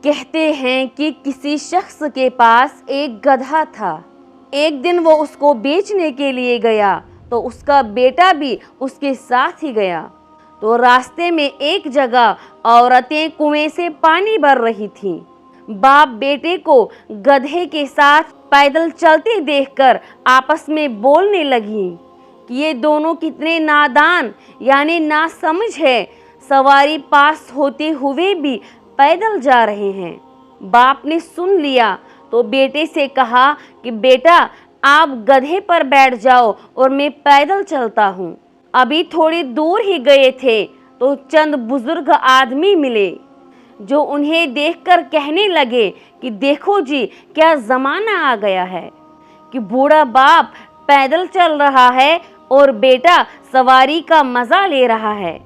کہتے ہیں کہ کسی شخص کے پاس ایک گدھا تھا۔ ایک دن وہ اس کو بیچنے کے لیے گیا تو اس کا بیٹا بھی اس کے ساتھ ہی گیا۔ تو راستے میں ایک جگہ عورتیں کنویں سے پانی بھر رہی تھیں۔ باپ بیٹے کو گدھے کے ساتھ پیدل چلتے دیکھ کر آپس میں بولنے لگیں کہ یہ دونوں کتنے نادان یعنی ناسمجھ ہے، سواری پاس ہوتے ہوئے بھی پیدل جا رہے ہیں۔ باپ نے سن لیا تو بیٹے سے کہا کہ بیٹا آپ گدھے پر بیٹھ جاؤ اور میں پیدل چلتا ہوں۔ ابھی تھوڑی دور ہی گئے تھے تو چند بزرگ آدمی ملے جو انہیں دیکھ کر کہنے لگے کہ دیکھو جی کیا زمانہ آ گیا ہے کہ بوڑھا باپ پیدل چل رہا ہے اور بیٹا سواری کا مزہ لے رہا ہے۔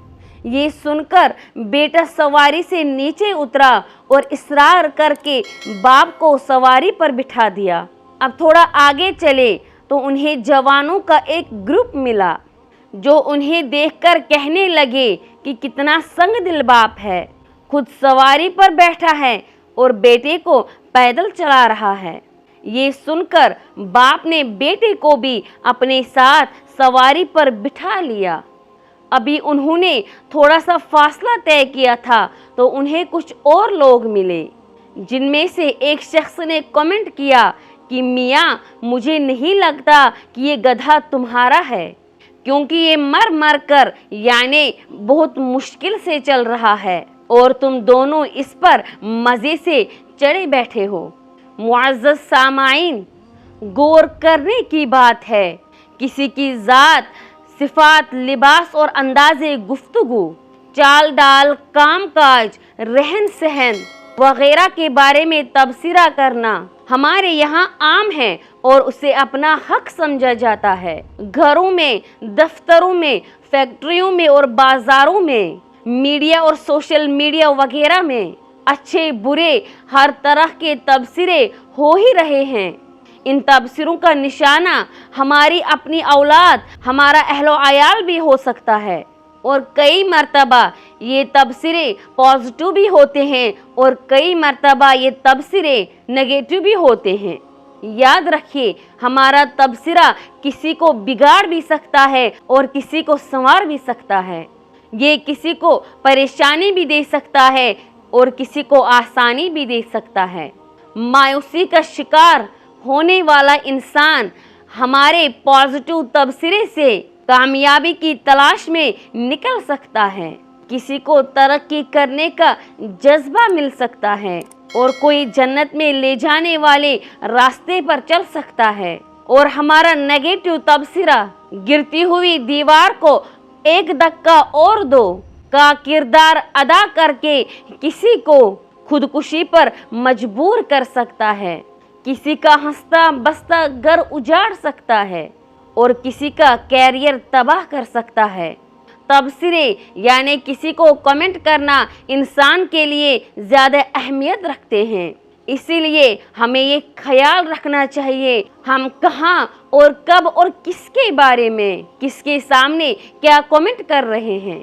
یہ سن کر بیٹا سواری سے نیچے اترا اور اصرار کر کے باپ کو سواری پر بٹھا دیا۔ اب تھوڑا آگے چلے تو انہیں جوانوں کا ایک گروپ ملا جو انہیں دیکھ کر کہنے لگے کہ کتنا سنگ دل باپ ہے، خود سواری پر بیٹھا ہے اور بیٹے کو پیدل چلا رہا ہے۔ یہ سن کر باپ نے بیٹے کو بھی اپنے ساتھ سواری پر بٹھا لیا۔ ابھی انہوں نے تھوڑا سا فاصلہ طے کیا تھا تو انہیں کچھ اور لوگ ملے، جن میں سے ایک شخص نے کمنٹ کیا کہ میاں مجھے نہیں لگتا کہ یہ گدھا تمہارا ہے، کیونکہ یہ مر مر کر یعنی بہت مشکل سے چل رہا ہے اور تم دونوں اس پر مزے سے چڑھے بیٹھے ہو۔ معزز سامعین، غور کرنے کی بات ہے، کسی کی ذات، صفات، لباس اور انداز گفتگو، چال ڈال، کام کاج، رہن سہن وغیرہ کے بارے میں تبصرہ کرنا ہمارے یہاں عام ہے اور اسے اپنا حق سمجھا جاتا ہے۔ گھروں میں، دفتروں میں، فیکٹریوں میں اور بازاروں میں، میڈیا اور سوشل میڈیا وغیرہ میں اچھے برے ہر طرح کے تبصرے ہو ہی رہے ہیں۔ ان تبصروں کا نشانہ ہماری اپنی اولاد، ہمارا اہل و عیال بھی ہو سکتا ہے، اور کئی مرتبہ یہ تبصرے پازیٹیو بھی ہوتے ہیں اور کئی مرتبہ یہ تبصرے نگیٹیو بھی ہوتے ہیں۔ یاد رکھیے، ہمارا تبصرہ کسی کو بگاڑ بھی سکتا ہے اور کسی کو سنوار بھی سکتا ہے۔ یہ کسی کو پریشانی بھی دے سکتا ہے اور کسی کو آسانی بھی دے سکتا ہے۔ مایوسی کا شکار ہونے والا انسان ہمارے پازیٹیو تبصرے سے کامیابی کی تلاش میں نکل سکتا ہے، کسی کو ترقی کرنے کا جذبہ مل سکتا ہے اور کوئی جنت میں لے جانے والے راستے پر چل سکتا ہے، اور ہمارا نیگیٹو تبصرہ گرتی ہوئی دیوار کو ایک دھکا اور دو کا کردار ادا کر کے کسی کو خودکشی پر مجبور کر سکتا ہے، کسی کا ہنستا بستا گھر اجاڑ سکتا ہے اور کسی کا کیریئر تباہ کر سکتا ہے۔ تبصرے یعنی کسی کو کمنٹ کرنا انسان کے لیے زیادہ اہمیت رکھتے ہیں، اسی لیے ہمیں یہ خیال رکھنا چاہیے ہم کہاں اور کب اور کس کے بارے میں کس کے سامنے کیا کمنٹ کر رہے ہیں۔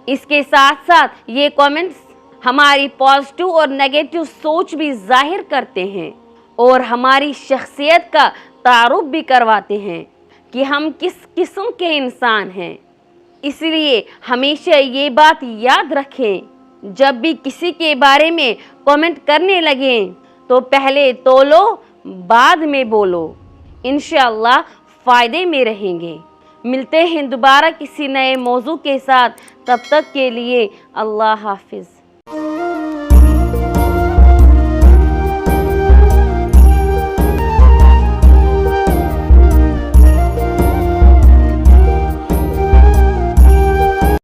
اس کے ساتھ ساتھ یہ کمنٹس ہماری پازیٹیو اور نیگیٹو سوچ بھی ظاہر کرتے ہیں اور ہماری شخصیت کا تعارف بھی کرواتے ہیں کہ ہم کس قسم کے انسان ہیں۔ اس لیے ہمیشہ یہ بات یاد رکھیں، جب بھی کسی کے بارے میں کمنٹ کرنے لگیں تو پہلے تولو بعد میں بولو، انشاءاللہ فائدے میں رہیں گے۔ ملتے ہیں دوبارہ کسی نئے موضوع کے ساتھ، تب تک کے لیے اللہ حافظ۔